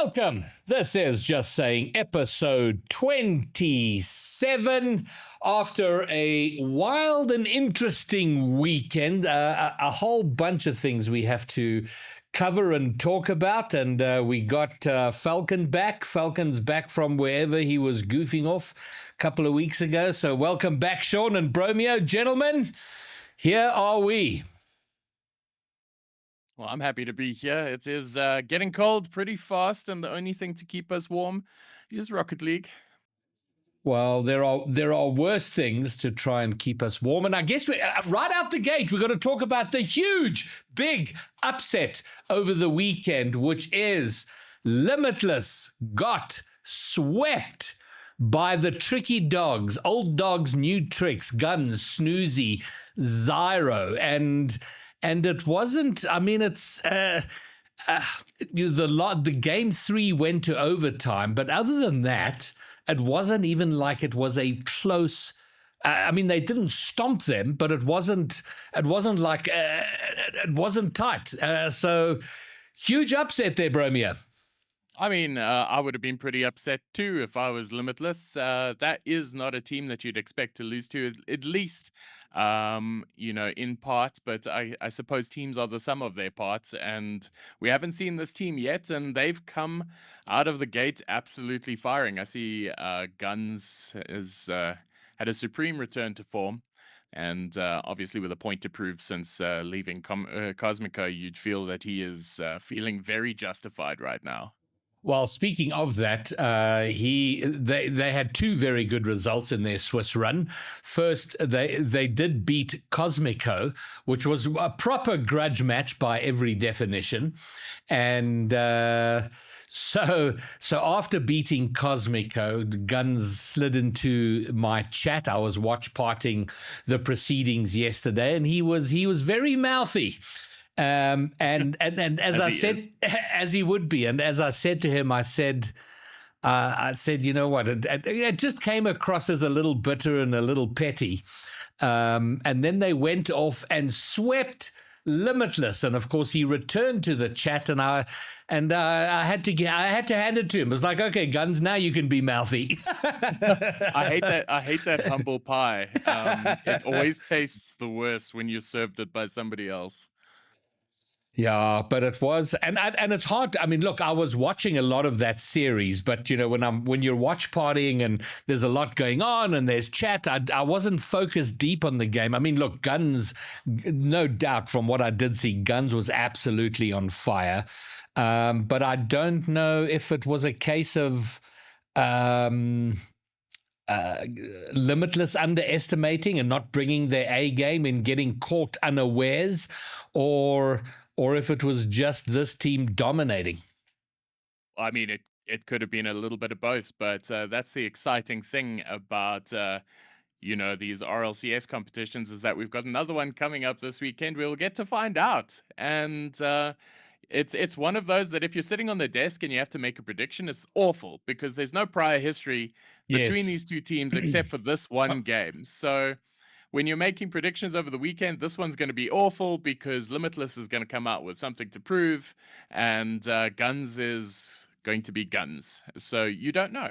Welcome. This is Just Saying, episode 27. After a wild and interesting weekend, a whole bunch of things we have to cover and talk about. And we got Falcon back. Falcon's back from wherever he was goofing off a couple of weeks ago. So welcome back, Sean and Bromeo. Gentlemen, here are we. Well, I'm happy to be here. It is getting cold pretty fast, and the only thing to keep us warm is Rocket League. Well, there are worse things to try and keep us warm. And I guess right out the gate, we're going to talk about the huge, big upset over the weekend, which is Limitless got swept by the tricky dogs, old dogs, new tricks, Guns, Snoozy, Zyro, and it wasn't, I mean, it's, the game 3 went to overtime, but other than that, it wasn't even like it was a close, I mean, they didn't stomp them, but it wasn't like, it wasn't tight. So huge upset there, Bromeo. I mean, I would have been pretty upset too if I was Limitless. That is not a team that you'd expect to lose to, at least, in part. But I suppose teams are the sum of their parts, and we haven't seen this team yet, and they've come out of the gate absolutely firing. I see Guns has had a supreme return to form. And obviously, with a point to prove since leaving Cosmico, you'd feel that he is feeling very justified right now. Well, speaking of that, they had two very good results in their Swiss run. First, they did beat Cosmico, which was a proper grudge match by every definition, and so after beating Cosmico, Guns slid into my chat. I was watch partying the proceedings yesterday, and he was very mouthy. And as I said, as he would be, and as I said to him, I said, you know what, it just came across as a little bitter and a little petty. And then they went off and swept Limitless, and of course he returned to the chat, and I had to hand it to him. It was like, okay, Guns, now you can be mouthy. I hate that humble pie. It always tastes the worst when you're served it by somebody else. Yeah, but it was, and it's hard. I mean, look, I was watching a lot of that series, but when you're watch partying and there's a lot going on and there's chat, I wasn't focused deep on the game. I mean, look, Guns, no doubt from what I did see, Guns was absolutely on fire. But I don't know if it was a case of Limitless underestimating and not bringing their A game and getting caught unawares, or if it was just this team dominating. I mean, it could have been a little bit of both, but that's the exciting thing about these RLCS competitions, is that we've got another one coming up this weekend. We'll get to find out, and it's one of those that if you're sitting on the desk and you have to make a prediction, it's awful because there's no prior history between these two teams except for this one game. So when you're making predictions over the weekend, this one's going to be awful because Limitless is going to come out with something to prove, and Guns is going to be Guns. So you don't know.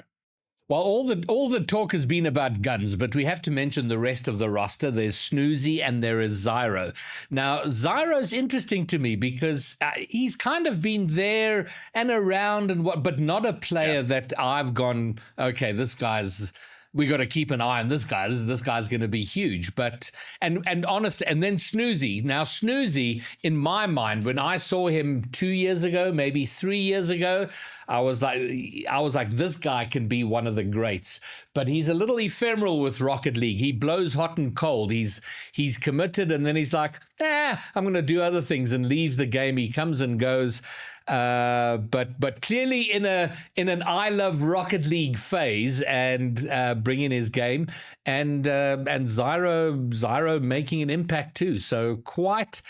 Well, all the talk has been about Guns, but we have to mention the rest of the roster. There's Snoozy and there is Zyro. Now, Zyro's interesting to me because he's kind of been there and around but not a player that I've gone, okay, this guy's, we got to keep an eye on this guy. This guy's going to be huge. But and honest, and then Snoozy. Now Snoozy, in my mind, when I saw him 2 years ago, maybe 3 years ago, I was like, this guy can be one of the greats. But he's a little ephemeral with Rocket League. He blows hot and cold. He's committed, and then he's like, I'm going to do other things, and leaves the game. He comes and goes. But clearly in an I love Rocket League phase, and bringing his game, and Zyro making an impact too. So quite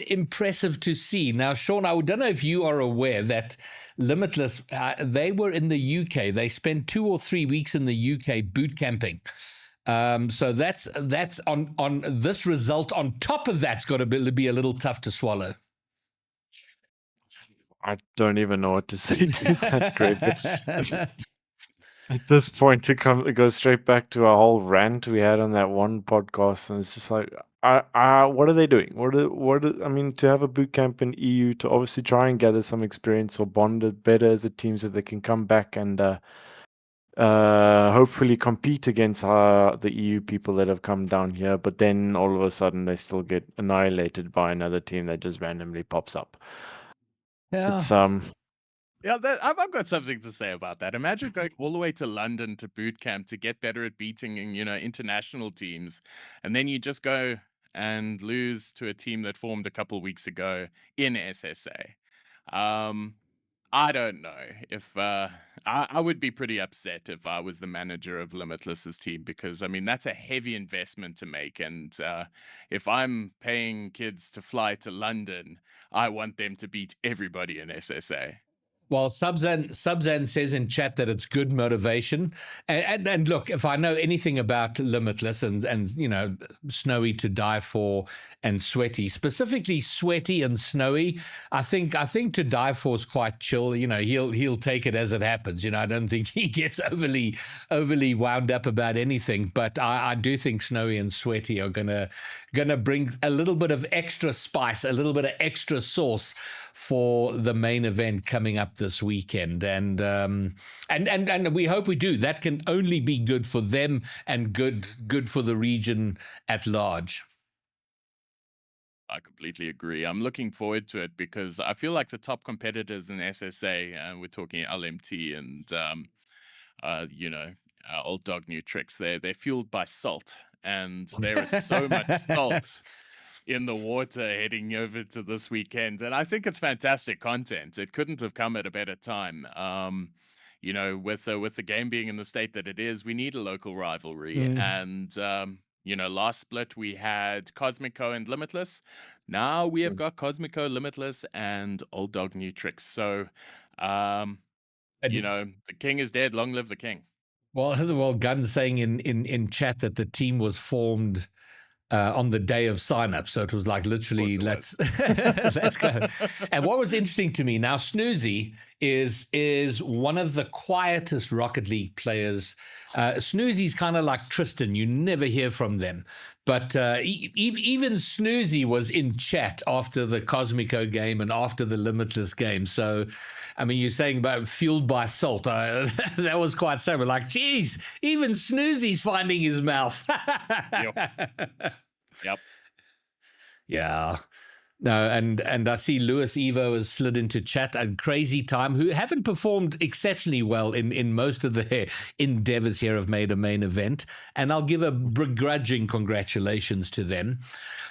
impressive to see. Now, Sean, I don't know if you are aware that Limitless, they were in the UK. They spent 2 or 3 weeks in the UK boot camping. So that's on this result. On top of that's got to be a little tough to swallow. I don't even know what to say to that, Greg. At this point, to go straight back to our whole rant we had on that one podcast, and it's just like, what are they doing? I mean, to have a boot camp in EU to obviously try and gather some experience or bond it better as a team so they can come back and hopefully compete against the EU people that have come down here. But then all of a sudden, they still get annihilated by another team that just randomly pops up. Yeah. It's Yeah, I've got something to say about that. Imagine going all the way to London to boot camp to get better at beating, international teams, and then you just go and lose to a team that formed a couple weeks ago in SSA. I don't know if I would be pretty upset if I was the manager of Limitless's team, because I mean that's a heavy investment to make, and if I'm paying kids to fly to London, I want them to beat everybody in SSA. Well, Subzan says in chat that it's good motivation. And look, if I know anything about Limitless and Snowy to die for and Sweaty, specifically Sweaty and Snowy, I think to die for is quite chill. He'll take it as it happens. I don't think he gets overly wound up about anything. But I do think Snowy and Sweaty are gonna bring a little bit of extra spice, a little bit of extra sauce for the main event coming up this weekend, and we hope we do. That can only be good for them and good for the region at large. I completely agree. I'm looking forward to it because I feel like the top competitors in SSA, and we're talking LMT and Old Dog New Tricks. They're fueled by salt, and there is so much salt in the water heading over to this weekend, and I think it's fantastic content. It couldn't have come at a better time. With the game being in the state that it is, we need a local rivalry. And last split we had Cosmico and Limitless. Now we have got Cosmico, Limitless, and Old Dog New Tricks. So, the king is dead. Long live the king. Well, Gunn saying in chat that the team was formed on the day of sign up. So it was like literally let's go. And what was interesting to me now, Snoozy is one of the quietest Rocket League players. Snoozy's kind of like Tristan. You never hear from them. But even Snoozy was in chat after the Cosmico game and after the Limitless game. So, I mean, you're saying about fueled by salt. That was quite sober. Like, geez, even Snoozy's finding his mouth. Yep. Yeah. No, and I see Lewis Evo has slid into chat, and Crazy Time, who haven't performed exceptionally well in most of their endeavors here, have made a main event, and I'll give a begrudging congratulations to them.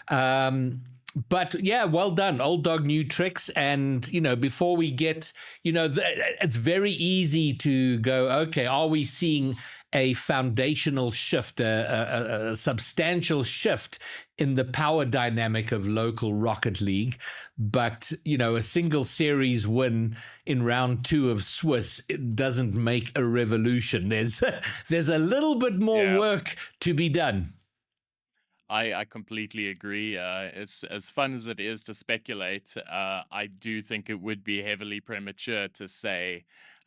But yeah, well done, Old Dog New Tricks. And, before we get, it's very easy to go, okay, are we seeing a foundational shift, a substantial shift in the power dynamic of local Rocket League? But, a single series win in round 2 of Swiss, it doesn't make a revolution. There's a little bit more work to be done. I completely agree. It's as fun as it is to speculate. I do think it would be heavily premature to say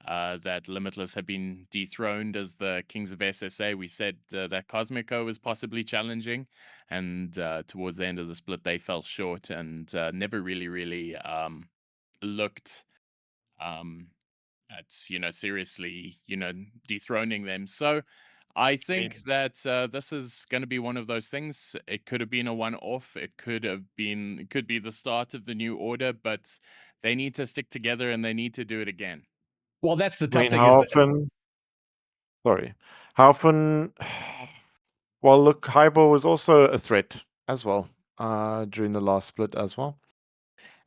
that Limitless have been dethroned as the kings of SSA. We said that Cosmico was possibly challenging, and towards the end of the split, they fell short and never really looked at seriously dethroning them. So I think that this is going to be one of those things. It could have been a one-off. It could be the start of the new order, but they need to stick together and they need to do it again. Well, that's the I tough mean, thing. how often? Well, look, Hybo was also a threat as well during the last split as well.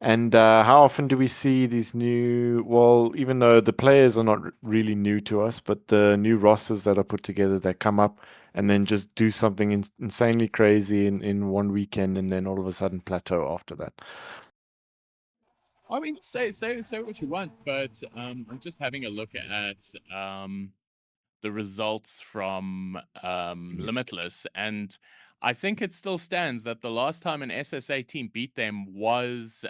And how often do we see these new? Well, even though the players are not really new to us, but the new rosters that are put together that come up and then just do something insanely crazy in one weekend, and then all of a sudden plateau after that. I mean, say what you want, but I'm just having a look at the results from Limitless, and I think it still stands that the last time an SSA team beat them was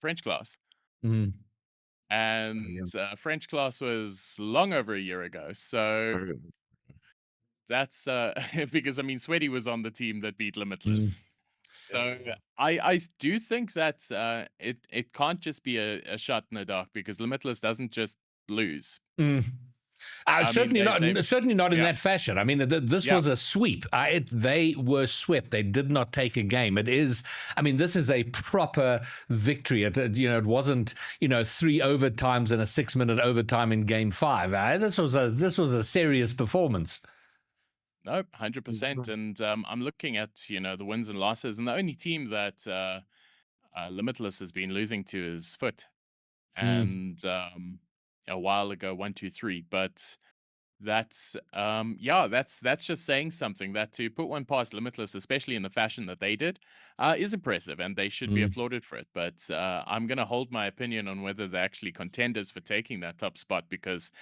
French class. Mm. And French class was long over a year ago. So that's because I mean, Sweaty was on the team that beat Limitless. So I do think that it can't just be a shot in the dark, because Limitless doesn't just lose. Mm. I mean, Certainly not in yeah. that fashion. I mean, this Yeah. was a sweep. They were swept. They did not take a game. This is a proper victory. It wasn't 3 overtimes and a 6-minute overtime in game 5. This was a serious performance. No, 100%. And I'm looking at the wins and losses, and the only team that Limitless has been losing to is Foot, and a while ago 1-2-3. But that's that's just saying something, that to put one past Limitless, especially in the fashion that they did, is impressive, and they should be applauded for it. But I'm going to hold my opinion on whether they're actually contenders for taking that top spot, because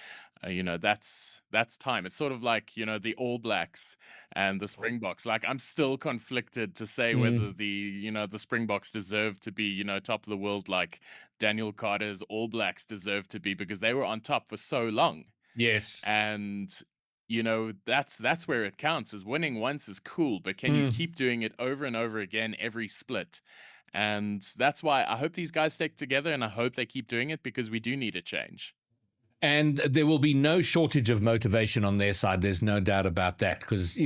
that's time. It's sort of like the All Blacks and the Springboks. Like, I'm still conflicted to say whether the Springboks deserve to be top of the world like Daniel Carter's All Blacks deserve to be, because they were on top for so long. Yes. And that's where it counts. Is winning once is cool, but can you keep doing it over and over again every split? And that's why I hope these guys stick together, and I hope they keep doing it, because we do need a change. And there will be no shortage of motivation on their side. There's no doubt about that, because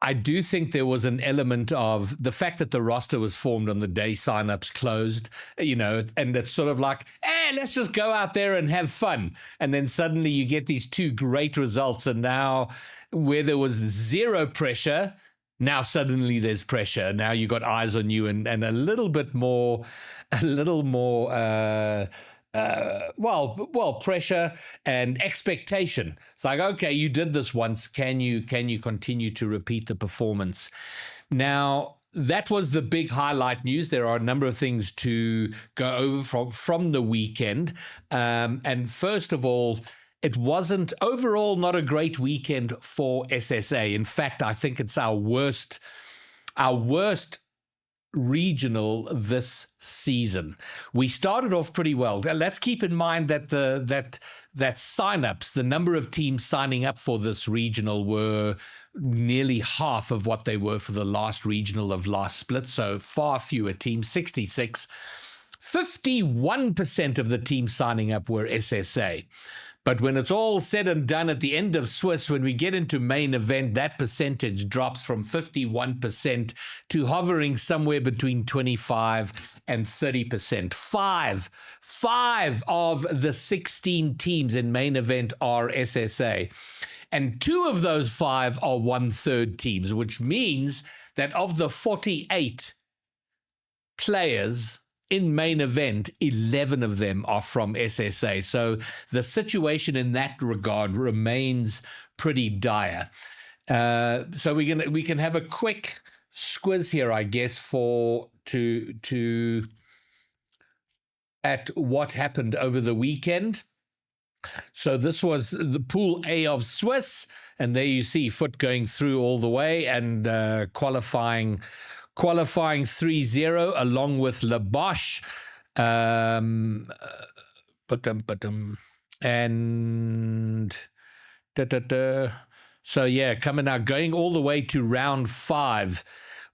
I do think there was an element of the fact that the roster was formed on the day signups closed, and it's sort of like, let's just go out there and have fun. And then suddenly you get these 2 great results, and now where there was zero pressure, now suddenly there's pressure. Now you got eyes on you, and a little more pressure and expectation. It's like, okay, you did this once. Can you continue to repeat the performance? Now, that was the big highlight news. There are a number of things to go over from the weekend. And first of all, it wasn't overall not a great weekend for SSA. In fact, I think it's our worst regional this season. We started off pretty well. Let's keep in mind that that signups, the number of teams signing up for this regional, were nearly half of what they were for the last regional of last split. So far fewer teams, 66. 51% of the teams signing up were SSA. But when it's all said and done at the end of Swiss, when we get into main event, that percentage drops from 51% to hovering somewhere between 25 and 30%. Five of the 16 teams in main event are SSA. And 2 of those 5 are 1/3 teams, which means that of the 48 players in main event, 11 of them are from SSA. So the situation in that regard remains pretty dire. So we can have a quick squiz here, I guess, at what happened over the weekend. So this was the Pool A of Swiss, and there you see Foot going through all the way and qualifying 3-0 along with Le Bosch. And so yeah, coming out, going all the way to round 5.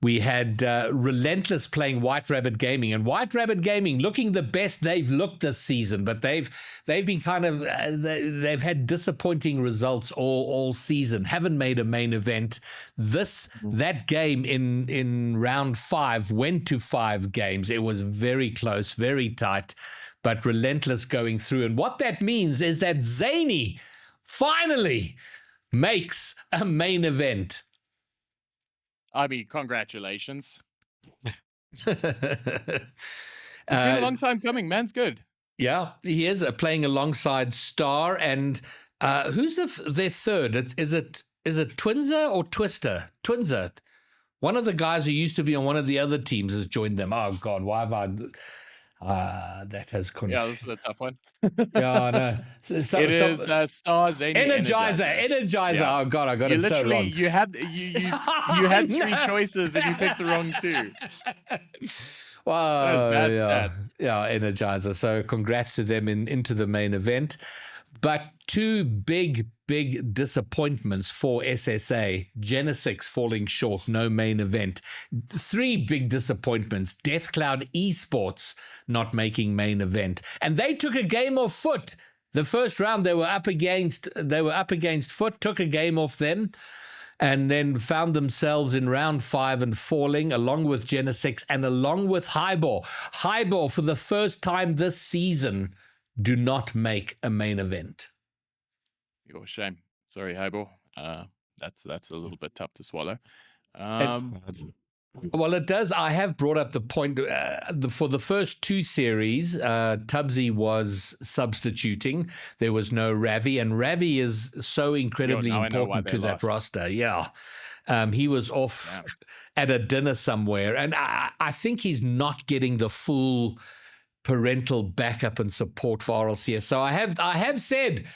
We had Relentless playing White Rabbit Gaming, and White Rabbit Gaming looking the best they've looked this season, but they've been kind of they've had disappointing results all season. Haven't made a main event. That game in round 5 went to 5 games. It was very close, very tight, but Relentless going through. And what that means is that Zany finally makes a main event. I mean, congratulations. It's been a long time coming. Man's good. Yeah, he is playing alongside Star. And who's their third? Is it Twinzer or Twister? Twinzer. One of the guys who used to be on one of the other teams has joined them. Oh, God, why have I... that has yeah, this is a tough one. Yeah, no. It is Star, Zany, Energizer. Yeah. Oh God, I got it so wrong. You had 3 choices and you picked the wrong 2. That's Well, bad yeah, stats. yeah, Energizer. So congrats to them into the main event. But two big disappointments for SSA. Genesix falling short, no main event. Three big disappointments. Death Cloud Esports not making main event. And they took a game off Foot. The first round they were up against Foot, took a game off them, and then found themselves in round 5 and falling, along with Genesix and along with Highball. Highball, for the first time this season, do not make a main event. Your shame. Sorry, Hybel. That's a little bit tough to swallow. Well, it does. I have brought up the point for the first two series, Tubbsy was substituting. There was no Ravi, and Ravi is so incredibly important to that roster. Yeah. He was off at a dinner somewhere, and I think he's not getting the full parental backup and support for RLCS. So I have said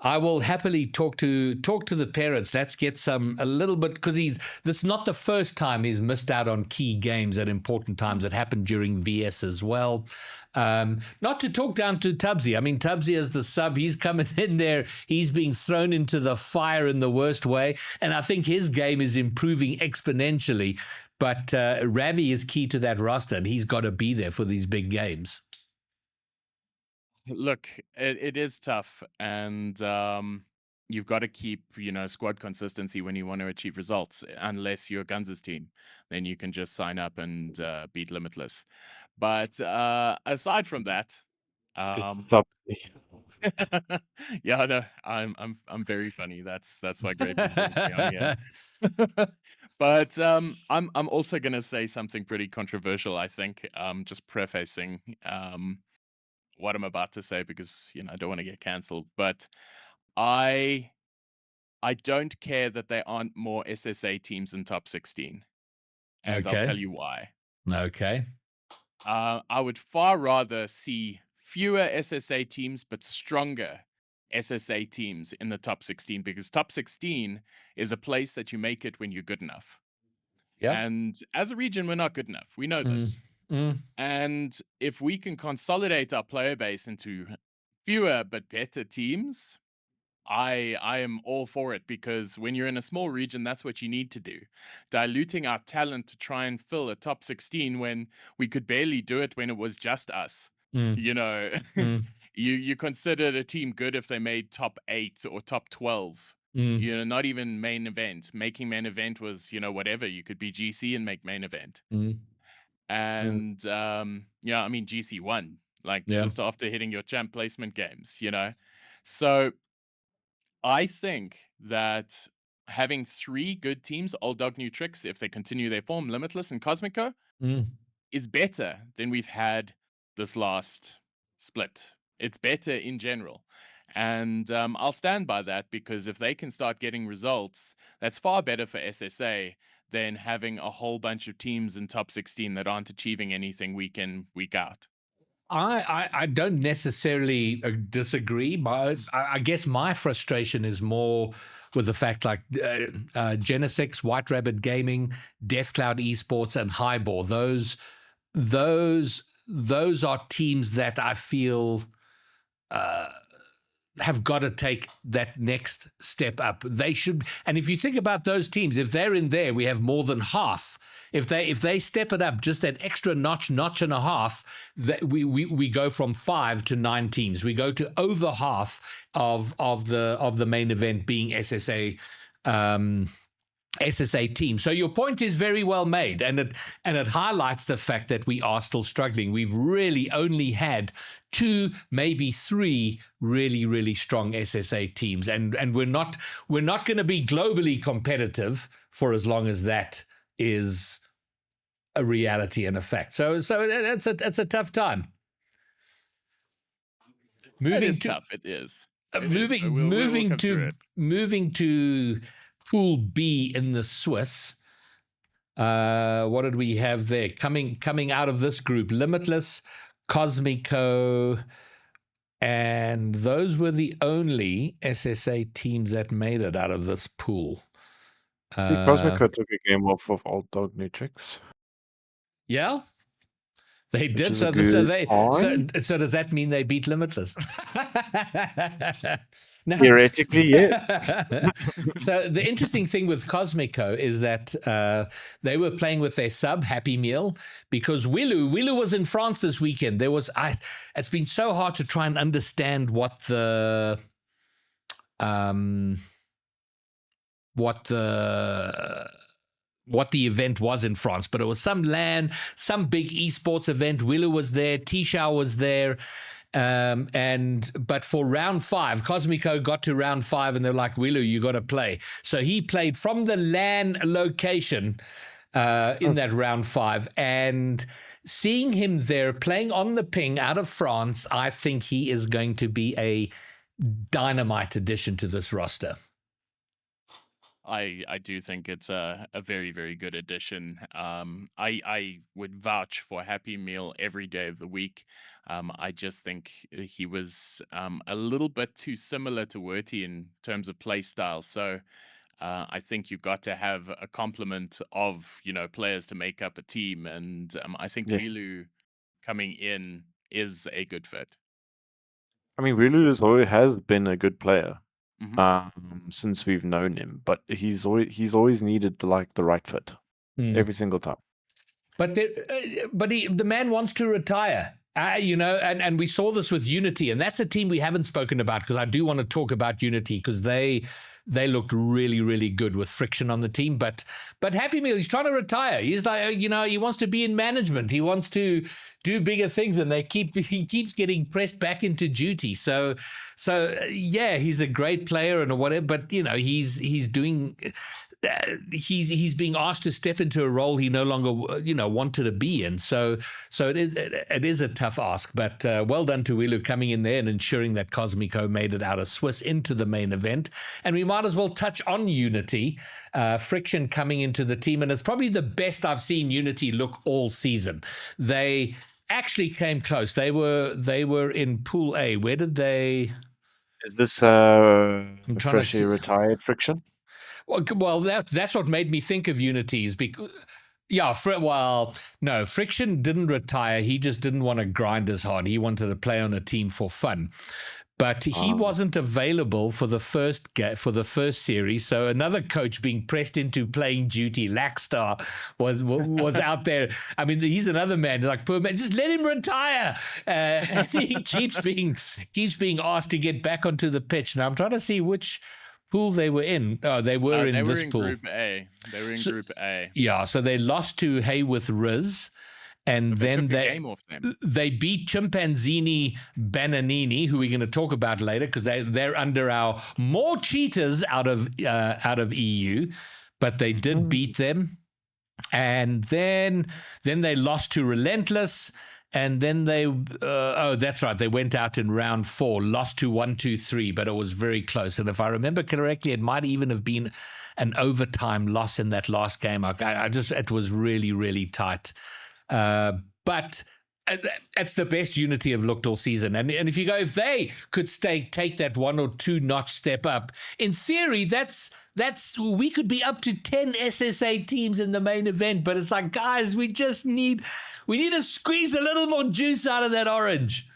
I will happily talk to the parents. Let's get a little bit, because this is not the first time he's missed out on key games at important times. It happened during VS as well. Not to talk down to Tubbsy. I mean, Tubbsy as the sub, he's coming in there. He's being thrown into the fire in the worst way. And I think his game is improving exponentially. But Ravi is key to that roster, and he's got to be there for these big games. Look, it is tough, and you've got to keep, squad consistency when you want to achieve results. Unless you're Guns' team, then you can just sign up and beat Limitless. But aside from that, yeah, no, I'm very funny. That's why Greg brings me on here. But I'm also gonna say something pretty controversial. I think just prefacing what I'm about to say, because I don't want to get cancelled, but I don't care that there aren't more SSA teams in top 16, and I'll tell you why. Okay. I would far rather see fewer SSA teams but stronger SSA teams in the top 16, because top 16 is a place that you make it when you're good enough. Yeah. And as a region, we're not good enough. We know this. And if we can consolidate our player base into fewer but better teams, I am all for it, because when you're in a small region, that's what you need to do. Diluting our talent to try and fill a top 16 when we could barely do it when it was just us. You considered a team good if they made top 8 or top 12. Not even main event. Making main event was, whatever. You could be GC and make main event. And I mean, GC won, just after hitting your champ placement games, So I think that having 3 good teams, Old Dog New Tricks, if they continue their form, Limitless and Cosmico, is better than we've had this last split. It's better in general. And I'll stand by that, because if they can start getting results, that's far better for SSA than having a whole bunch of teams in top 16 that aren't achieving anything week in, week out. I don't necessarily disagree. I guess my frustration is more with the fact, like Genesix, White Rabbit Gaming, Death Cloud Esports, and Highball. Those are teams that I feel have got to take that next step up. They should, and if you think about those teams, if they're in there, we have more than half. If they step it up just that extra notch and a half, that we go from 5 to 9 teams. We go to over half of the main event being SSA team. So your point is very well made, and it highlights the fact that we are still struggling. We've really only had 2, maybe 3 really, really strong SSA teams, and we're not going to be globally competitive for as long as that is a reality and a fact. So it's a tough time. Tough. It is. Moving to Pool B in the Swiss. What did we have there? Coming out of this group, Limitless, Cosmico, and those were the only SSA teams that made it out of this pool. Cosmico took a game off of Old Dog New Tricks. Yeah? They which did. is a So, good so sign. does that mean they beat Limitless? Now, Theoretically, yes. so the interesting thing with Cosmico is that they were playing with their sub Happy Meal because Willu was in France this weekend. It's been so hard to try and understand what the event was in France, but it was some big esports event. Willow was there, Tisha was there. But for round 5, Cosmico got to round 5 and they're like, Willow, you got to play. So he played from the LAN location in that round 5. And seeing him there playing on the ping out of France, I think he is going to be a dynamite addition to this roster. I do think it's a very, very good addition. I would vouch for Happy Meal every day of the week. I just think he was a little bit too similar to Werty in terms of play style. So I think you've got to have a complement of, players to make up a team. And I think Yeah. Wilu coming in is a good fit. I mean, Rulu has been a good player Mhm. since we've known him, but he's always needed the right fit every single time. But the man wants to retire. And we saw this with Unity, and that's a team we haven't spoken about because I do want to talk about Unity because they looked really, really good with Friction on the team. But Happy Meal, he's trying to retire. He's like, he wants to be in management. He wants to do bigger things, and he keeps getting pressed back into duty. So yeah, he's a great player and whatever. But he's doing. He's being asked to step into a role he no longer wanted to be in. So it is a tough ask, but well done to Wilu coming in there and ensuring that Cosmico made it out of Swiss into the main event. And we might as well touch on Unity, Friction coming into the team, and it's probably the best I've seen Unity look all season. They actually came close. They were in Pool A. Where did they? Is this freshly retired Friction? Well, that's what made me think of Unity's because, no, Friction didn't retire. He just didn't want to grind as hard. He wanted to play on a team for fun. But he wasn't available for the first series. So another coach being pressed into playing duty, Lackstar, was out there. I mean, he's another man. Like, poor man, just let him retire. He keeps being asked to get back onto the pitch. Now I'm trying to see which pool they were in. Oh, they were in this pool. Group A. They were in Group A. Yeah, so they lost to Hayworth Riz. And then they beat Chimpanzini Bananini, who we're going to talk about later, because they're under our more cheaters out of EU, but they did beat them. And then they lost to Relentless. And then that's right. They went out in round 4, lost to 1-2-3, but it was very close. And if I remember correctly, it might even have been an overtime loss in that last game. It was really, really tight. But it's the best Unity have looked all season. And if they could take that 1 or 2 notch step up, in theory, we could be up to 10 SSA teams in the main event. But it's like, guys, we need to squeeze a little more juice out of that orange.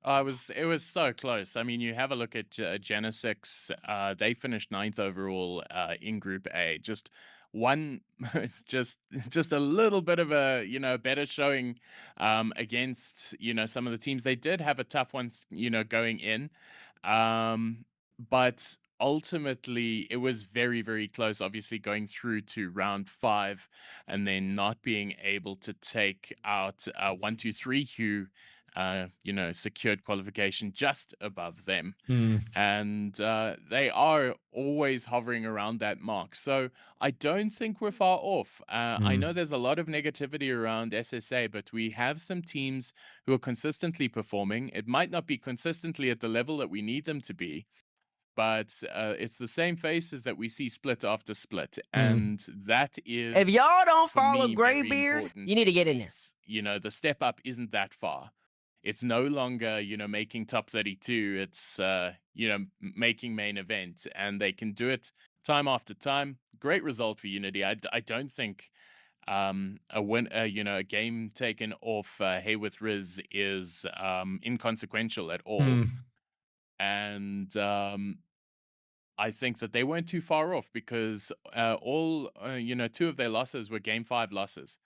It was so close. I mean, you have a look at Genesix. They finished 9th overall in Group A. Just a little bit of a better showing against some of the teams. They did have a tough one going in, but ultimately it was very, very close, obviously going through to round 5 and then not being able to take out 1-2-3 who secured qualification just above them. And they are always hovering around that mark. So I don't think we're far off. I know there's a lot of negativity around SSA, but we have some teams who are consistently performing. It might not be consistently at the level that we need them to be, but it's the same faces that we see split after split. And that is, if y'all don't follow me, Graybeard, you need to get in there. The step up isn't that far. It's no longer, making top 32. It's, making main event, and they can do it time after time. Great result for Unity. I don't think a game taken off Hey with Riz is inconsequential at all. Mm, And I think that they weren't too far off because two of their losses were game 5 losses.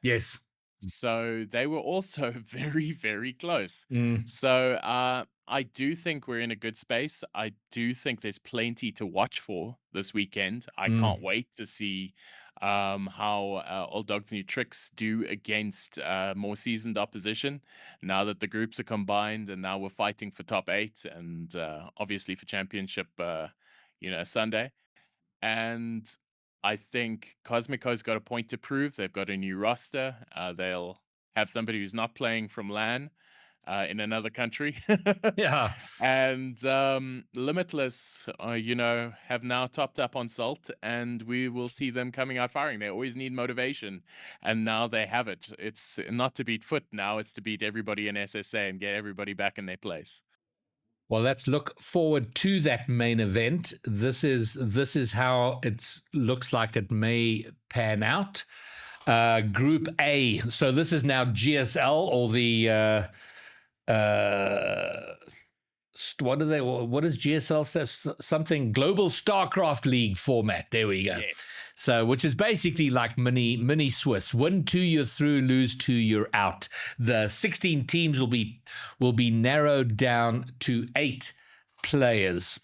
yes. So they were also very, very close. Mm, So I do think we're in a good space. I do think there's plenty to watch for this weekend. I mm. can't wait to see how Old Dogs New Tricks do against more seasoned opposition now that the groups are combined and now we're fighting for top 8 and obviously for championship Sunday. And I think Cosmico's got a point to prove. They've got a new roster. They'll have somebody who's not playing from LAN in another country. Yeah. And Limitless, have now topped up on Salt, and we will see them coming out firing. They always need motivation, and now they have it. It's not to beat Foot now, it's to beat everybody in SSA and get everybody back in their place. Well, let's look forward to that main event. This is how it looks like it may pan out. Group A. So this is now GSL or the what is GSL says something Global StarCraft League format. There we go. Yes. So, which is basically like mini Swiss. Win 2, you're through. Lose 2, you're out. The 16 teams will be narrowed down to 8 players.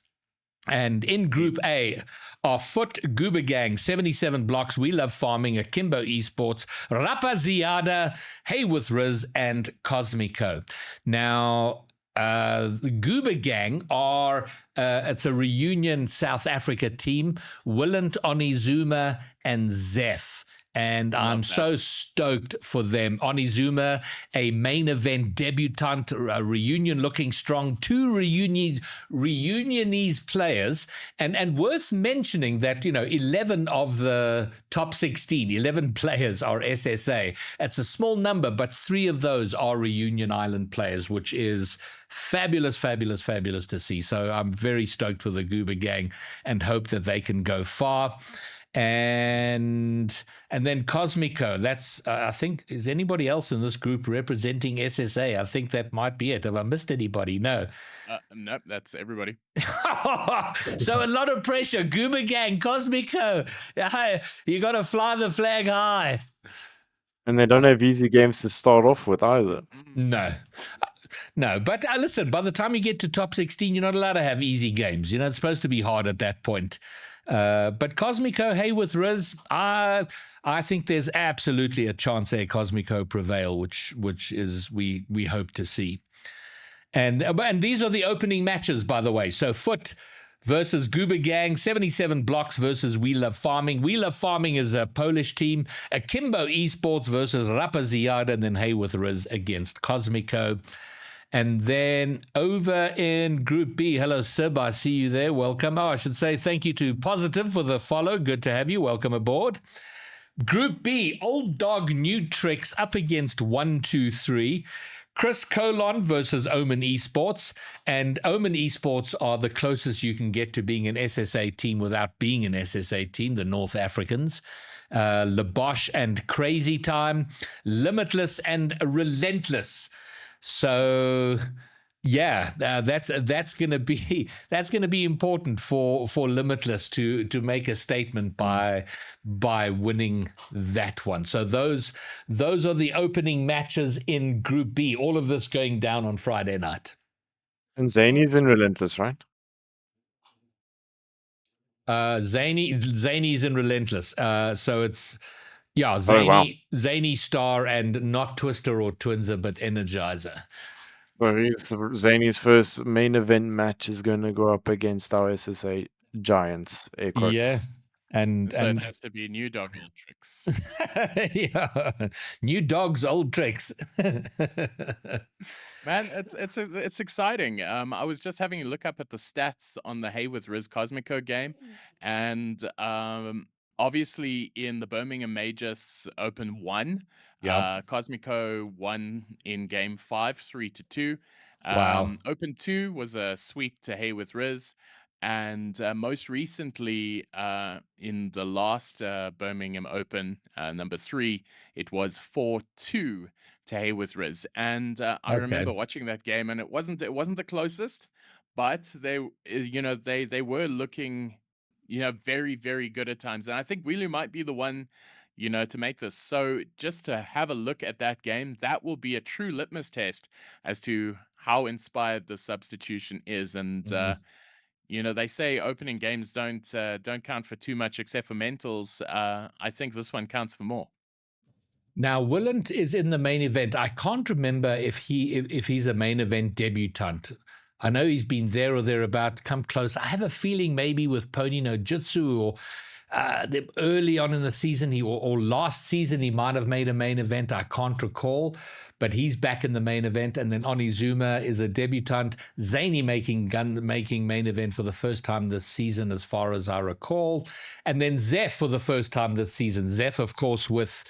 And in Group A are Foot, Goober Gang, 77 Blocks, We Love Farming, Akimbo Esports, Rapaziada, Hey with Riz, and Cosmico. Now, the Goober Gang are it's a reunion South Africa team, Willant, Onizuma, and Zeph. And I'm so stoked for them. Onizuma, a main event debutant, a reunion looking strong, 2 reunionese players. And worth mentioning that, 11 of the top 16, 11 players are SSA. It's a small number, but 3 of those are Reunion Island players, which is fabulous to see. So I'm very stoked for the Goober Gang and hope that they can go far. And then Cosmico, that's I think, is anybody else in this group representing SSA? I think that might be it. Have I missed anybody? No. Nope, that's everybody. So a lot of pressure. Goober Gang, Cosmico, you got to fly the flag high. And they don't have easy games to start off with either. No, but listen, by the time you get to top 16, you're not allowed to have easy games. It's supposed to be hard at that point. But Cosmico, Hey with Riz, I think there's absolutely a chance there Cosmico prevail, which is we hope to see. And these are the opening matches, by the way. So Foot versus Goober Gang, 77 Blocks versus We Love Farming. We Love Farming is a Polish team. Akimbo Esports versus Rapaziada, and then Hey with Riz against Cosmico. And then over in Group B, hello, Sib, I see you there. Welcome. I should say thank you to Positive for the follow. Good to have you. Welcome aboard. Group B, Old Dog New Tricks up against 1, 2, 3. Chris Colon versus Omen Esports. And Omen Esports are the closest you can get to being an SSA team without being an SSA team, the North Africans. Labosh and Crazy Time, Limitless and Relentless. So, yeah, that's going to be important for Limitless to make a statement by winning that one. So those are the opening matches in Group B. All of this going down on Friday night. And Zany's in Relentless, right? Zany's in Relentless. So it's Zany, Star, and not Twister or Twinzer, but Energizer. So Zany's first main event match is going to go up against our SSA giants. Air quotes. Yeah. And it has to be New Dog Old Tricks. Yeah, New Dogs Old Tricks. Man, it's exciting. I was just having a look up at the stats on the Hey with Riz Cosmico game, and obviously in the Birmingham Majors Open 1, Cosmico won in game 5, 3-2. Wow. Open 2 was a sweep to Hey with Riz. And most recently, in the last Birmingham Open, number 3, it was 4-2 to Hayworth Riz. And I remember Okay. watching that game, and it wasn't the closest, but they were looking, very, very good at times. And I think Wheeler might be the one, to make this. So just to have a look at that game, that will be a true litmus test as to how inspired the substitution is. And they say opening games don't count for too much except for mentals. I think this one counts for more. Now, Willant is in the main event. I can't remember if he's a main event debutant. I know he's been there or thereabout, come close. I have a feeling maybe with Pony no Jutsu or early on in the season, or last season, he might have made a main event. I can't recall, but he's back in the main event. And then Onizuma is a debutant. Zany making main event for the first time this season, as far as I recall. And then Zeph for the first time this season. Zeph, of course, with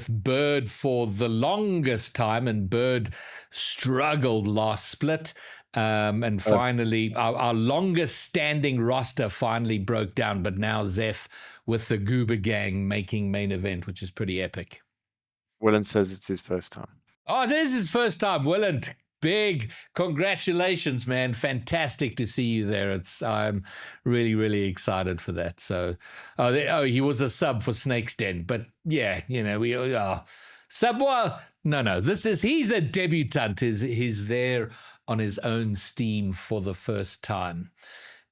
Bird for the longest time, and Bird struggled last split. And finally, our longest standing roster finally broke down, but now Zeph with the Goober Gang making main event, which is pretty epic. Willen says it's his first time. Oh, this is his first time, Willant. Big congratulations, man. Fantastic to see you there. I'm really, really excited for that. So, he was a sub for Snake's Den, but yeah, we are sub. Well, no, he's a debutant. He's there on his own steam for the first time.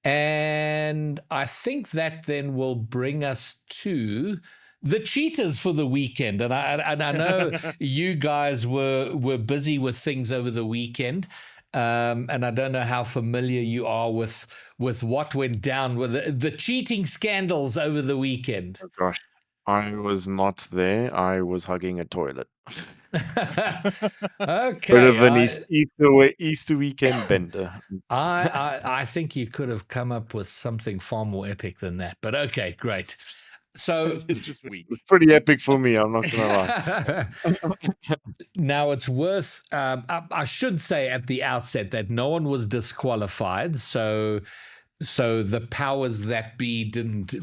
And I think that then will bring us to the cheaters for the weekend. And I know you guys were busy with things over the weekend. And I don't know how familiar you are with what went down with the cheating scandals over the weekend. Oh gosh, I was not there. I was hugging a toilet. Okay. Bit of an Easter weekend bender. I think you could have come up with something far more epic than that. But okay, great. So it's just weak. It's pretty epic for me, I'm not gonna lie. Now it's worth I should say at the outset that no one was disqualified, so the powers that be didn't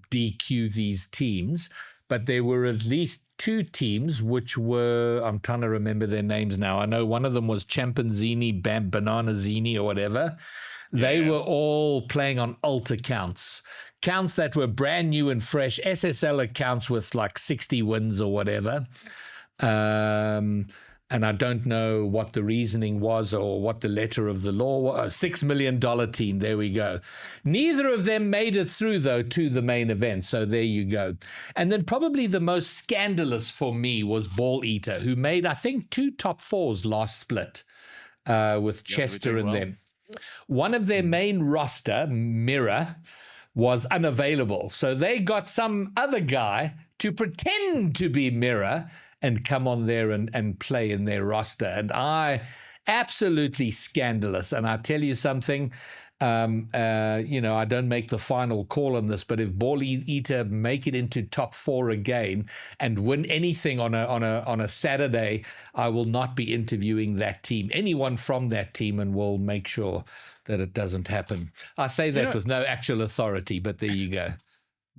DQ these teams, but there were at least 2 teams which were, I'm trying to remember their names now. I know one of them was Champanzini, Bananazini or whatever. They were all playing on alt accounts that were brand new and fresh, SSL accounts with like 60 wins or whatever. And I don't know what the reasoning was or what the letter of the law was. $6 million team, there we go. Neither of them made it through, though, to the main event, so there you go. And then probably the most scandalous for me was Ball Eater, who made, I think, 2 top 4s last split with Chester and them. One of their main roster, Mirror, was unavailable, so they got some other guy to pretend to be Mirror and come on there and play in their roster. And absolutely scandalous. And I tell you something, I don't make the final call on this, but if Ball Eater make it into top 4 again and win anything on a Saturday, I will not be interviewing that team, anyone from that team, and we'll make sure that it doesn't happen. I say that with no actual authority, but there you go.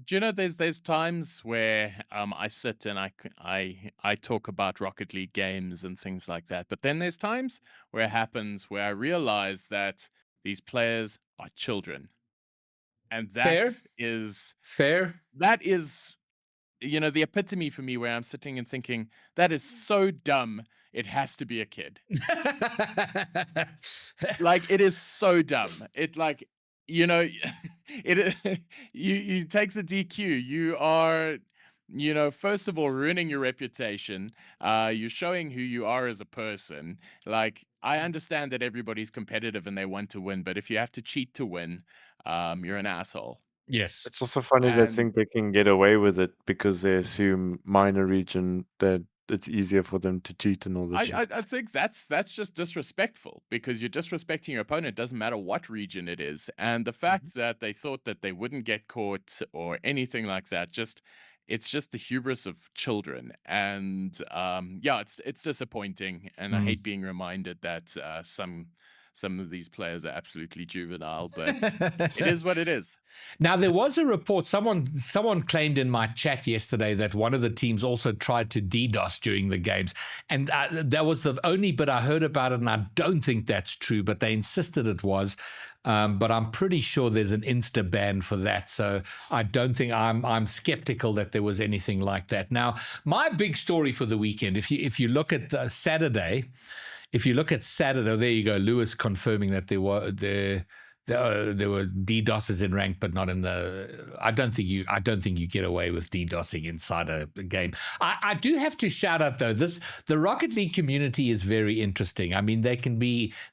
Do you know there's times where I sit and I talk about Rocket League games and things like that, but then there's times where it happens where I realize that these players are children, and that is fair. That is the epitome for me, where I'm sitting and thinking that is so dumb. It has to be a kid. Like, it is so dumb. It like. It you take the DQ, you are, first of all, ruining your reputation. You're showing who you are as a person. Like, I understand that everybody's competitive and they want to win, but if you have to cheat to win, you're an asshole. Yes. It's also funny they think they can get away with it because they assume minor region that it's easier for them to cheat and all this. I think that's just disrespectful, because you're disrespecting your opponent. It doesn't matter what region it is. And the fact that they thought that they wouldn't get caught or anything like that, it's just the hubris of children. And it's disappointing. And I hate being reminded that some some of these players are absolutely juvenile, but it is what it is. Now, there was a report, someone claimed in my chat yesterday that one of the teams also tried to DDoS during the games. And that was the only bit I heard about it, and I don't think that's true, but they insisted it was. But I'm pretty sure there's an Insta ban for that. So I don't think I'm skeptical that there was anything like that. Now, my big story for the weekend, if you look at Saturday, there you go, Lewis confirming that there were DDoSes in ranked, but not in the. I don't think you get away with DDoSing inside a game. I do have to shout out though, the Rocket League community is very interesting. I mean, they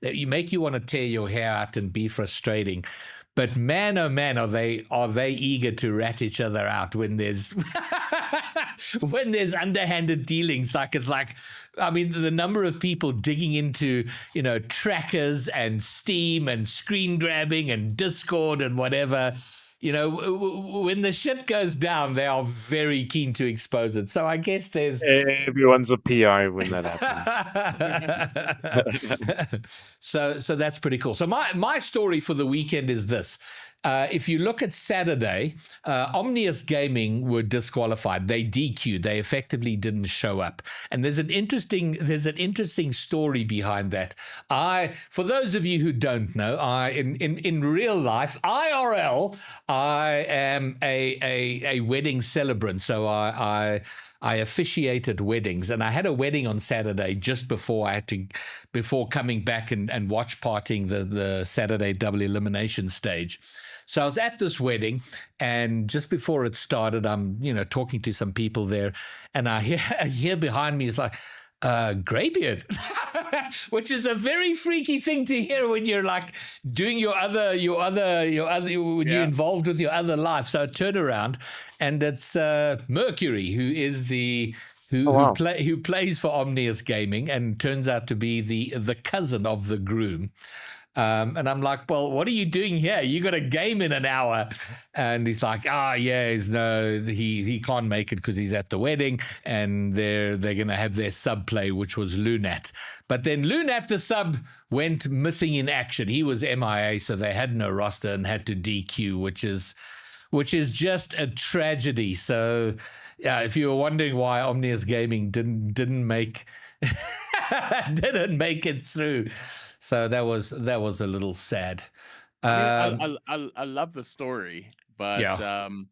make you want to tear your hair out and be frustrating. But man, oh man, are they eager to rat each other out when there's when there's underhanded dealings? I mean, the number of people digging into, trackers and Steam and screen grabbing and Discord and whatever. When the shit goes down, they are very keen to expose it. So I guess there's everyone's a PI when that happens. So that's pretty cool. So my story for the weekend is this. If you look at Saturday, Omnius Gaming were disqualified. They DQ'd. They effectively didn't show up. And there's an interesting story behind that. For those of you who don't know, in real life, IRL, I am a wedding celebrant. So I officiated weddings, and I had a wedding on Saturday just before coming back and watch partying the Saturday double elimination stage. So I was at this wedding, and just before it started, I'm talking to some people there, and I hear behind me is like, graybeard, which is a very freaky thing to hear when you're like doing when you're involved with your other life. So I turn around, and it's Mercury, who is who plays for Omnius Gaming, and turns out to be the cousin of the groom. And I'm like, well, what are you doing here? You got a game in an hour. And he's like, he can't make it because he's at the wedding, and they're going to have their sub play, which was Lunat. But then Lunat, the sub, went missing in action. He was MIA, so they had no roster and had to DQ, which is just a tragedy. So yeah, if you were wondering why Omnius Gaming didn't make didn't make it through. So that was a little sad. I love the story, but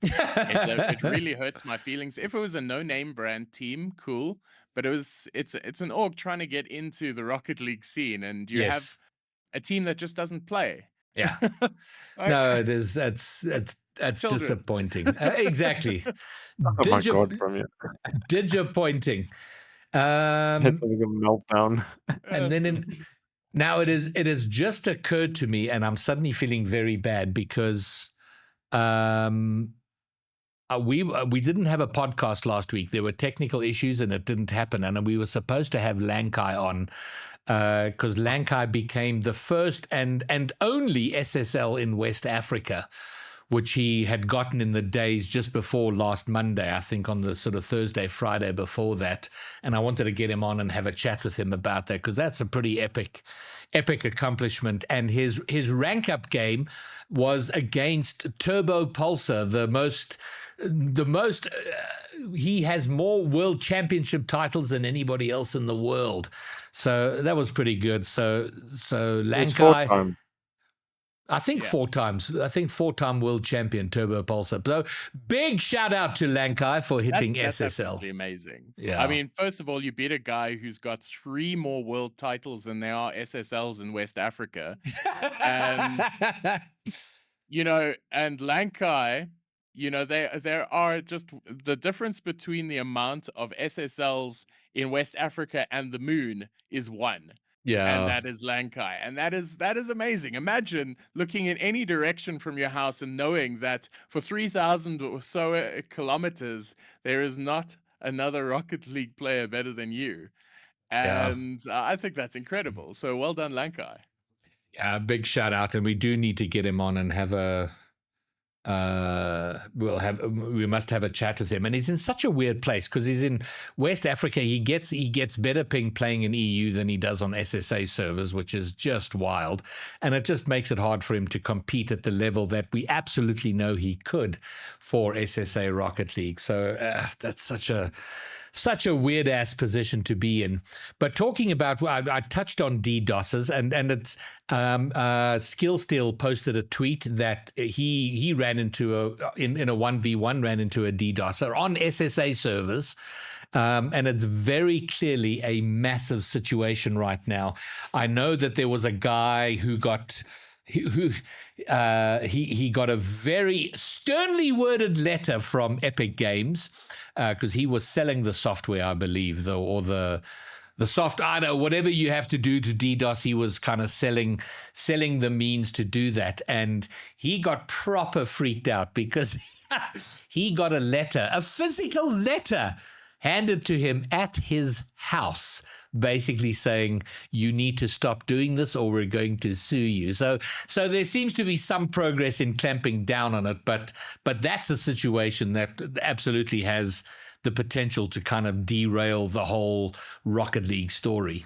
it really hurts my feelings. If it was a no-name brand team, cool. But it's an org trying to get into the Rocket League scene, and you have a team that just doesn't play. Yeah. No, it is. That's disappointing. Exactly. Oh my God, from you. Disappointing. It's like a meltdown. And then now it has just occurred to me, and I'm suddenly feeling very bad because we didn't have a podcast last week. There were technical issues, and it didn't happen. And we were supposed to have Lankai on because Lankai became the first and only SSL in West Africa, which he had gotten in the days just before last Monday, I think on the sort of Thursday, Friday before that. And I wanted to get him on and have a chat with him about that, because that's a pretty epic accomplishment. And his rank up game was against Turbo Pulsar, the most he has more world championship titles than anybody else in the world. So that was pretty good. So Lankai, I think 4 times. I think 4-time world champion Turbo Pulsar. So big shout out to Lankai for hitting that's SSL. Absolutely amazing. Yeah. I mean, first of all, you beat a guy who's got 3 more world titles than there are SSLs in West Africa. And and Lankai, there are just the difference between the amount of SSLs in West Africa and the moon is 1. Yeah. And that is Lankai. And that is amazing. Imagine looking in any direction from your house and knowing that for 3,000 or so kilometers, there is not another Rocket League player better than you. And I think that's incredible. So well done, Lankai. Yeah, big shout out. And we do need to get him on and have a we must have a chat with him. And he's in such a weird place because he's in West Africa. He gets better ping playing in EU than he does on SSA servers, which is just wild. And it just makes it hard for him to compete at the level that we absolutely know he could for SSA Rocket League. So that's such a weird ass position to be in. But talking about, I touched on DDoSes, and it's Skillsteel posted a tweet that he ran into in a 1v1 ran into a DDoSer on SSA servers. And it's very clearly a massive situation right now. I know that there was a guy who got he got a very sternly worded letter from Epic Games because he was selling the software, I believe, the whatever you have to do to DDoS. He was kind of selling the means to do that, and he got proper freaked out because he got a physical letter handed to him at his house, basically saying, you need to stop doing this or we're going to sue you. So there seems to be some progress in clamping down on it, but that's a situation that absolutely has the potential to kind of derail the whole Rocket League story.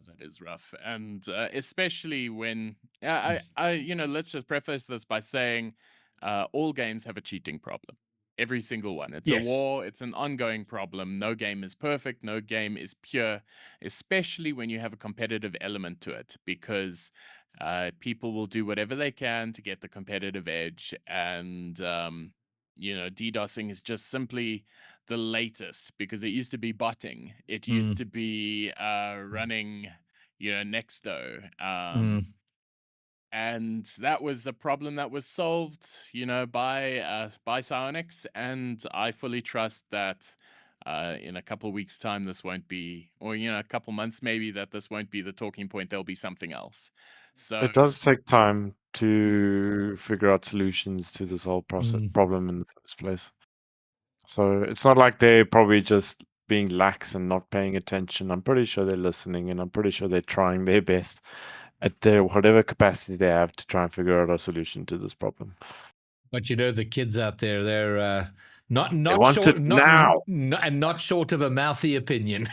That is rough. And especially when, let's just preface this by saying all games have a cheating problem. Every single one. It's Yes. a war. It's an ongoing problem. No game is perfect. No game is pure, especially when you have a competitive element to it, because people will do whatever they can to get the competitive edge. And, DDoSing is just simply the latest, because it used to be botting. It used to be running, Nexto. And that was a problem that was solved, by SSAying, and I fully trust that in a couple of weeks' time, this won't be, or a couple months maybe, that this won't be the talking point. There'll be something else. So It does take time to figure out solutions to this whole problem in the first place. So it's not like they're probably just being lax and not paying attention. I'm pretty sure they're listening, and I'm pretty sure they're trying their best at their whatever capacity they have to try and figure out a solution to this problem. But the kids out there, they're not want short, it now. and not short of a mouthy opinion.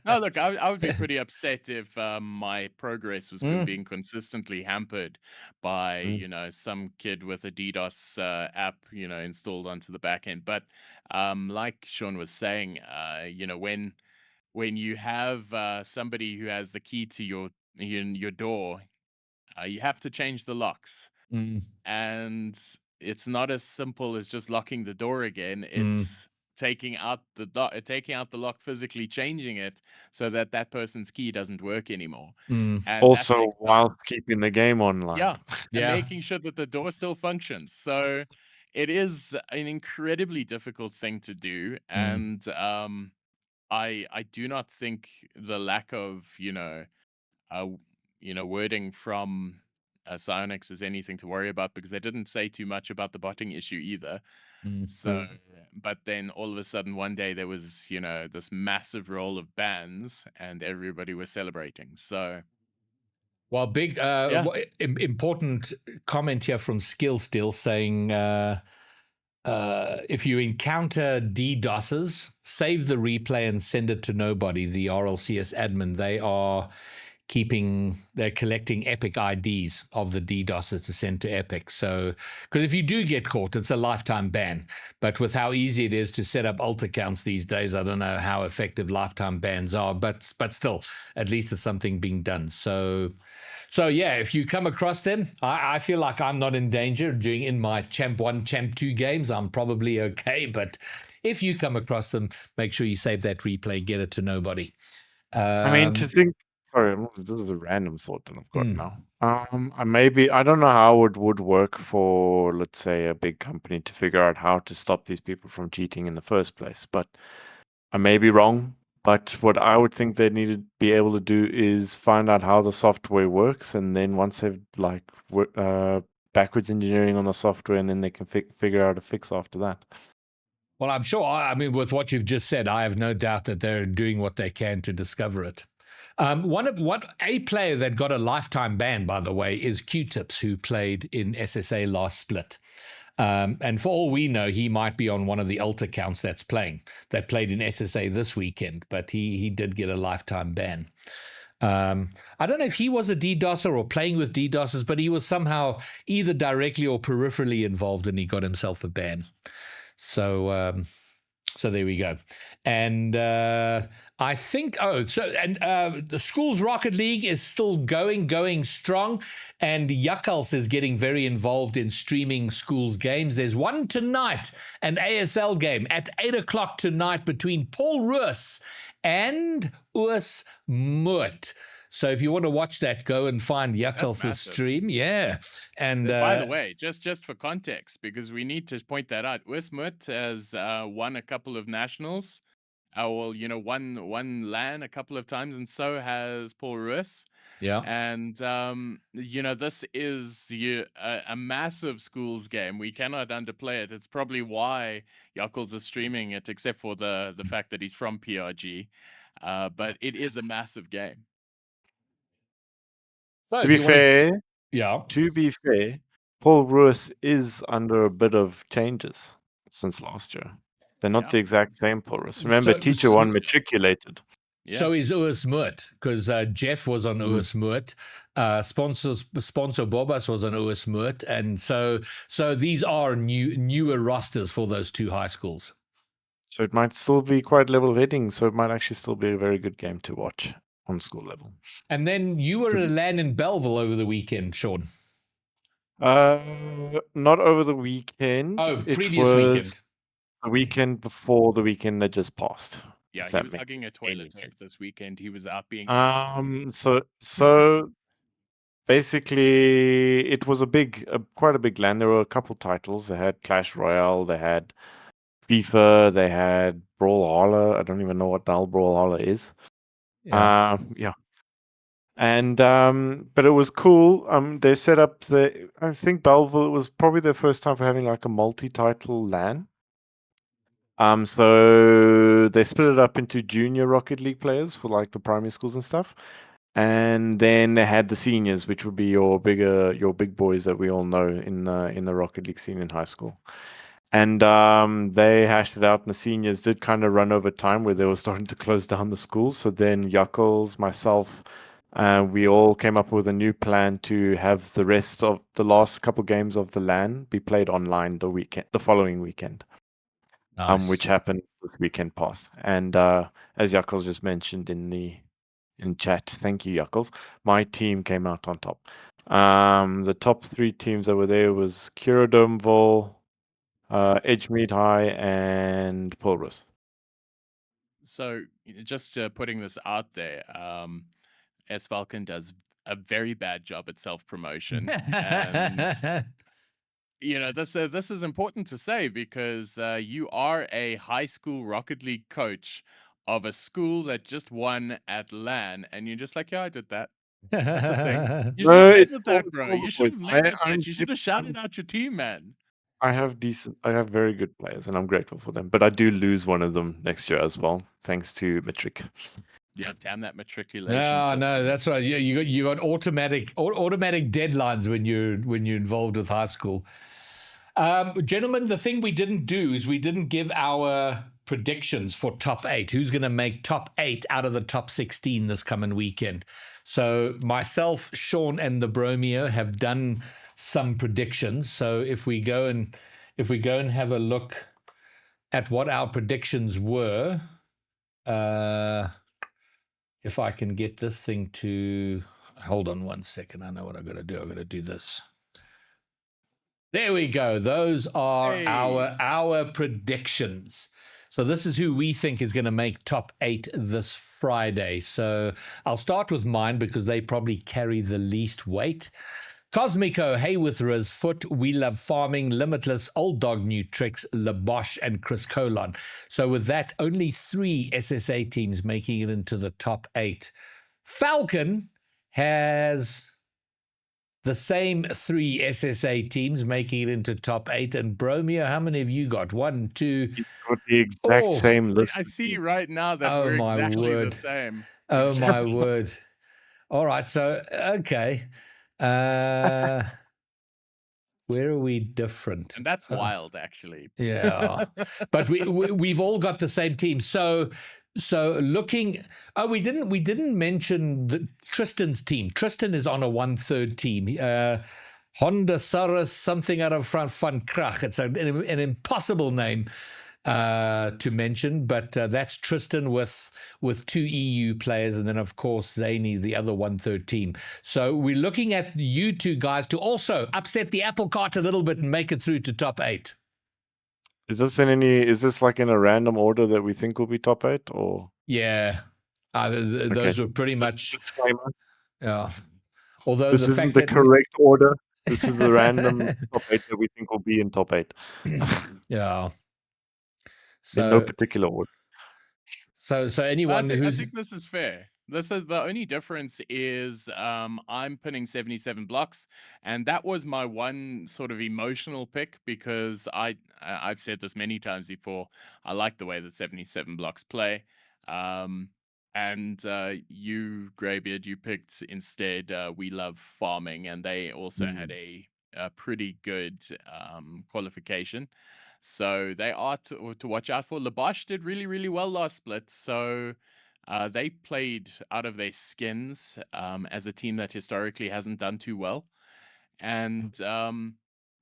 No, look, I would be pretty upset if my progress was being consistently hampered by some kid with a DDoS app installed onto the back end. But like Sean was saying, when you have somebody who has the key to your door, you have to change the locks. And it's not as simple as just locking the door again. It's taking out the lock, physically changing it so that person's key doesn't work anymore. And also, while keeping the game online. Yeah, and making sure that the door still functions. So it is an incredibly difficult thing to do, and I do not think the lack of wording from SSAying is anything to worry about, because they didn't say too much about the botting issue either. So, but then all of a sudden one day there was this massive roll of bans and everybody was celebrating. So, well, big important comment here from Skillsteel saying, if you encounter DDoSes, save the replay and send it to nobody. The RLCS admin, they're collecting Epic IDs of the DDoSes to send to Epic. So, because if you do get caught, it's a lifetime ban. But with how easy it is to set up alt accounts these days, I don't know how effective lifetime bans are. But still, at least there's something being done. So yeah, if you come across them, I feel like I'm not in danger in my Champ 1, Champ 2 games. I'm probably okay. But if you come across them, make sure you save that replay, get it to nobody. I mean, to think. Sorry, this is a random thought that I've got now. I don't know how it would work for, let's say, a big company to figure out how to stop these people from cheating in the first place. But I may be wrong. But what I would think they need to be able to do is find out how the software works, and then once they've backwards engineering on the software, and then they can figure out a fix after that. Well, I'm sure. I mean, with what you've just said, I have no doubt that they're doing what they can to discover it. A player that got a lifetime ban, by the way, is Q-Tips, who played in SSA last split. And for all we know, he might be on one of the alt accounts that played in SSA this weekend, but he did get a lifetime ban. I don't know if he was a DDoSer or playing with DDoSers, but he was somehow either directly or peripherally involved, and he got himself a ban. So there we go. And I think, the Schools Rocket League is still going strong, and Jakkals is getting very involved in streaming schools games. There's one tonight, an ASL game at 8 o'clock tonight between Paul Roos and Urs Moot. So if you want to watch that, go and find Jakkals' stream. Yeah. And by the way, just for context, because we need to point that out, Urs Moot has won a couple of nationals. Won LAN a couple of times, and so has Paul Roos. Yeah. And, this is a massive schools game. We cannot underplay it. It's probably why Jakkals is streaming it, except for the fact that he's from PRG. But it is a massive game. To be fair, Paul Roos is under a bit of changes since last year. They're not the exact same Paul Roos. Remember, Teacher One matriculated. Yeah. So is Urs Moot, because Jeff was on Urs Moot. Sponsor Bobas was on Urs Moot. And so these are newer rosters for those two high schools. So it might still be quite level heading. So it might actually still be a very good game to watch on school level. And then you were at LAN in Belleville over the weekend, Sean. Not over the weekend. Oh, previous weekend. The weekend before the weekend that just passed. Yeah, he was hugging a toilet this weekend. He was out being so basically it was quite a big LAN. There were a couple titles. They had Clash Royale, they had FIFA, they had Brawlhalla. I don't even know what the hell Brawlhalla is. Yeah. And but it was cool. They set up I think Belleville, it was probably their first time for having like a multi-title LAN. So they split it up into junior Rocket League players for like the primary schools and stuff. And then they had the seniors, which would be your big boys that we all know in the Rocket League scene in high school. And they hashed it out, and the seniors did kind of run over time where they were starting to close down the schools. So then Jakkals, myself, we all came up with a new plan to have the rest of the last couple games of the LAN be played online the following weekend. Nice. Which happened this weekend past. And as Jakkals just mentioned in chat, thank you, Jakkals, my team came out on top. The top three teams that were there was Kiradomville, Edgemead High, and Paul Roos. So just putting this out there, S Falcon does a very bad job at self-promotion. And this is important to say because you are a high school Rocket League coach of a school that just won at LAN, and you're just like, yeah, I did that. That's a thing. You should have led with that, bro. You should have led with that. You should have shouted out your team, man. I have very good players, and I'm grateful for them. But I do lose one of them next year as well, thanks to Matric. Yeah, damn that matriculation. No, that's right. You got automatic deadlines when you're involved with high school. Gentlemen, the thing we didn't do is we didn't give our predictions for top 8. Who's going to make top 8 out of the top 16 this coming weekend? So myself, Sean, and the Bromeo have done some predictions. So if we go and have a look at what our predictions were, if I can get this thing to hold on one second, I know what I've got to do. I've got to do this. There we go. Those are our predictions. So this is who we think is going to make top 8 this Friday. So I'll start with mine because they probably carry the least weight. Cosmico, Hayworth, Riz, Foot, We Love Farming, Limitless, Old Dog New Tricks, Labosh, and Chris Colon. So with that, only 3 SSA teams making it into the top 8. Falcon has the same 3 SSA teams making it into top 8. And Bromeo, how many have you got? 1, 2. He's got the exact same list. I see right now that we're exactly the same. Oh, my word. All right. So, okay. Where are we different? And that's wild, actually. Yeah. But we've all got the same team. So looking, we didn't mention Tristan's team. Tristan is on a 1/3 team. Honda Saurus, something out of Van Krach. It's an impossible name to mention, but that's Tristan with 2 EU players, and then of course Zany, the other 1/3 team. So we're looking at you two guys to also upset the apple cart a little bit and make it through to top 8. Is this like in a random order that we think will be top 8, or? Yeah, those were pretty much. Disclaimer. Yeah. Although this isn't the correct order. This is a random top 8 that we think will be in top 8. Yeah. So, in no particular order. So anyone I who's... think this is fair. This is the only difference is I'm pinning 77 blocks, and that was my one sort of emotional pick because I've said this many times before. I like the way that 77 blocks play. And you, Greybeard, you picked instead We Love Farming, and they also had a pretty good qualification. So they are to watch out for. Labosh did really, really well last split. So they played out of their skins as a team that historically hasn't done too well. And,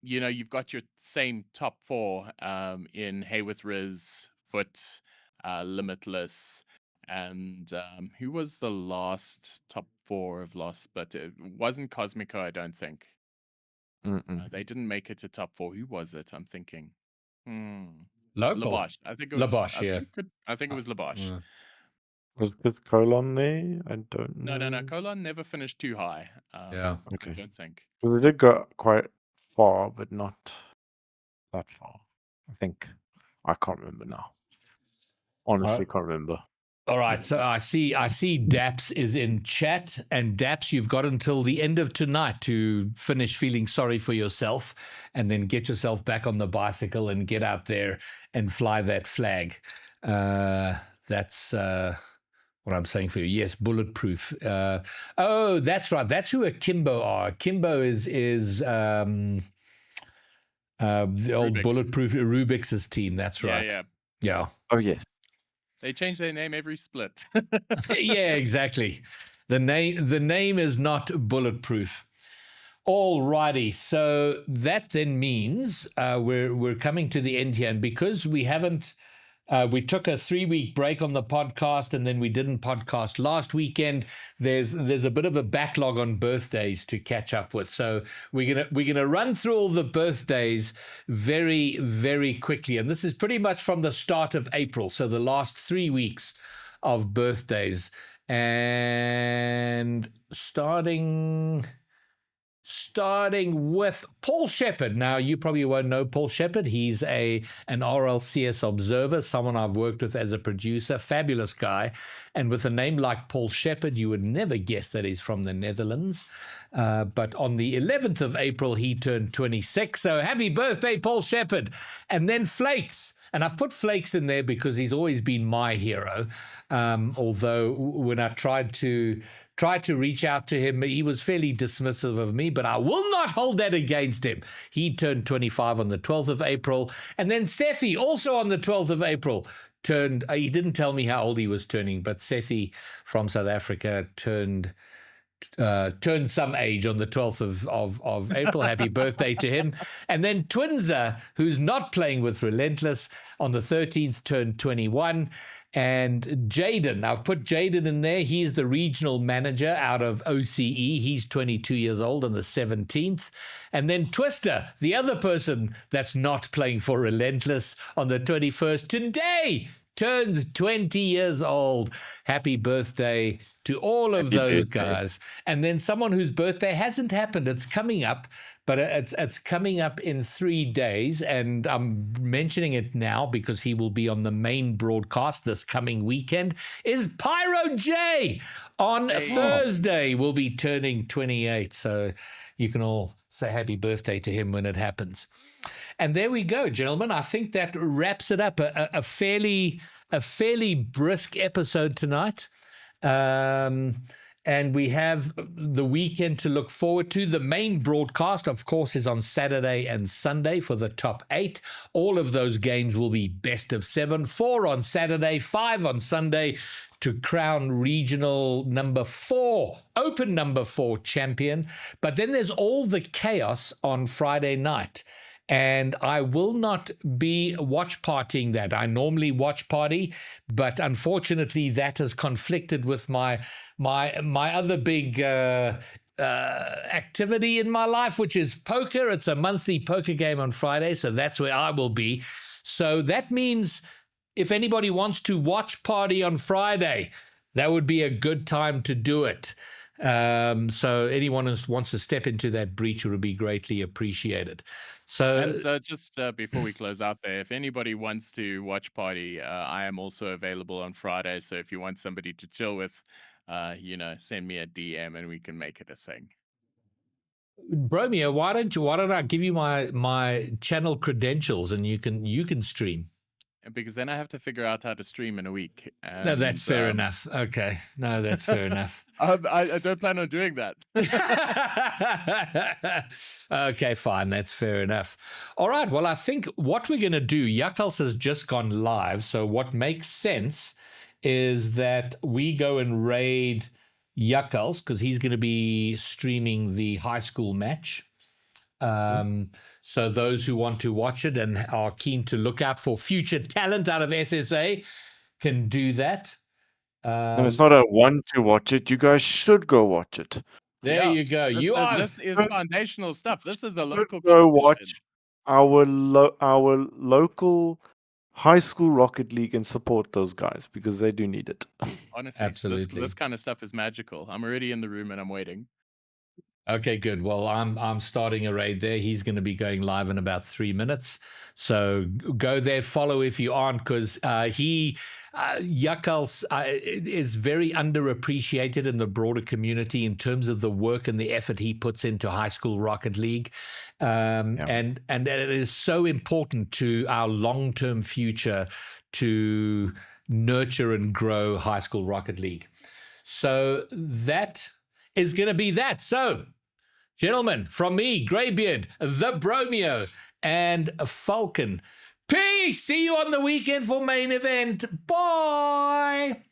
you've got your same top 4 in Hayworth Riz, Foot, Limitless, and who was the last top 4 of last split? It wasn't Cosmico, I don't think. They didn't make it to top 4. Who was it? I'm thinking. Local. Labosh. I think it was Labosh, yeah. I think it was Labosh. Was this Colon there? I don't know. No. Colon never finished too high. Yeah. Okay. I don't think. Well, they did go quite far, but not that far. I think. I can't remember now. Honestly, can't remember. All right, so I see Daps is in chat, and Daps, you've got until the end of tonight to finish feeling sorry for yourself and then get yourself back on the bicycle and get out there and fly that flag. That's what I'm saying for you. Yes, bulletproof. Oh, that's right. That's who Akimbo are. Akimbo is the old Rubik's. bulletproof Rubik's team. That's right. Yeah. Oh, yes. They change their name every split. Yeah, exactly. The name is not bulletproof. All righty. So that then means we're coming to the end here, and because we haven't. We took a 3-week break on the podcast, and then we didn't podcast last weekend. There's a bit of a backlog on birthdays to catch up with. So we're gonna run through all the birthdays very, very quickly. And this is pretty much from the start of April. So the last 3 weeks of birthdays. And starting with Paul Shepherd. Now, you probably won't know Paul Shepherd. He's an RLCS observer, someone I've worked with as a producer, fabulous guy. And with a name like Paul Shepherd, you would never guess that he's from the Netherlands. But on the 11th of April, he turned 26. So happy birthday, Paul Shepherd. And then Flakes. And I've put Flakes in there because he's always been my hero. Although when I tried to reach out to him, he was fairly dismissive of me, but I will not hold that against him. He turned 25 on the 12th of April. And then Sethi, also on the 12th of April, turned, he didn't tell me how old he was turning, but Sethi from South Africa turned some age on the 12th of April. Happy birthday to him. And then Twinza, who's not playing with Relentless, on the 13th turned 21. And Jaden, I've put Jaden in there. He's the regional manager out of OCE. He's 22 years old on the 17th. And then Twister, the other person that's not playing for Relentless, on the 21st, today turns 20 years old. Happy birthday to all of those guys. And then someone whose birthday hasn't happened. It's coming up, but it's coming up in 3 days. And I'm mentioning it now because he will be on the main broadcast this coming weekend, is Pyro J. On Thursday will be turning 28. So you can all say happy birthday to him when it happens. And there we go, gentlemen. I think that wraps it up. A fairly brisk episode tonight. And we have the weekend to look forward to. The main broadcast, of course, is on Saturday and Sunday for the top 8. All of those games will be best of 7. 4 on Saturday, 5 on Sunday to crown regional number 4, open number 4 champion. But then there's all the chaos on Friday night. And I will not be watch partying that. I normally watch party, but unfortunately that has conflicted with my other big activity in my life, which is poker. It's a monthly poker game on Friday, so that's where I will be. So that means if anybody wants to watch party on Friday, that would be a good time to do it. So anyone who wants to step into that breach would be greatly appreciated. So just before we close out there, if anybody wants to watch party, I am also available on Friday. So if you want somebody to chill with, send me a DM and we can make it a thing. Bromeo, why don't I give you my channel credentials and you can stream? Because then I have to figure out how to stream in a week. No, that's fair enough. Okay. No, that's fair enough. I don't plan on doing that. Okay, fine. That's fair enough. All right. Well, I think what we're going to do, Jakkals has just gone live. So what makes sense is that we go and raid Jakkals because he's going to be streaming the high school match. So those who want to watch it and are keen to look out for future talent out of SSA can do that. No, it's not a want to watch it. You guys should go watch it. There you go. This is foundational stuff. This is a local Go competition. watch our local high school Rocket League and support those guys because they do need it. Honestly, absolutely. This kind of stuff is magical. I'm already in the room and I'm waiting. Okay, good. Well, I'm starting a raid there. He's going to be going live in about 3 minutes. So go there, follow if you aren't, because Jakkals is very underappreciated in the broader community in terms of the work and the effort he puts into High School Rocket League. And it is so important to our long-term future to nurture and grow High School Rocket League. So that is going to be that. So, gentlemen, from me, Greybeard, the Bromeo, and Falcon, peace. See you on the weekend for main event. Bye.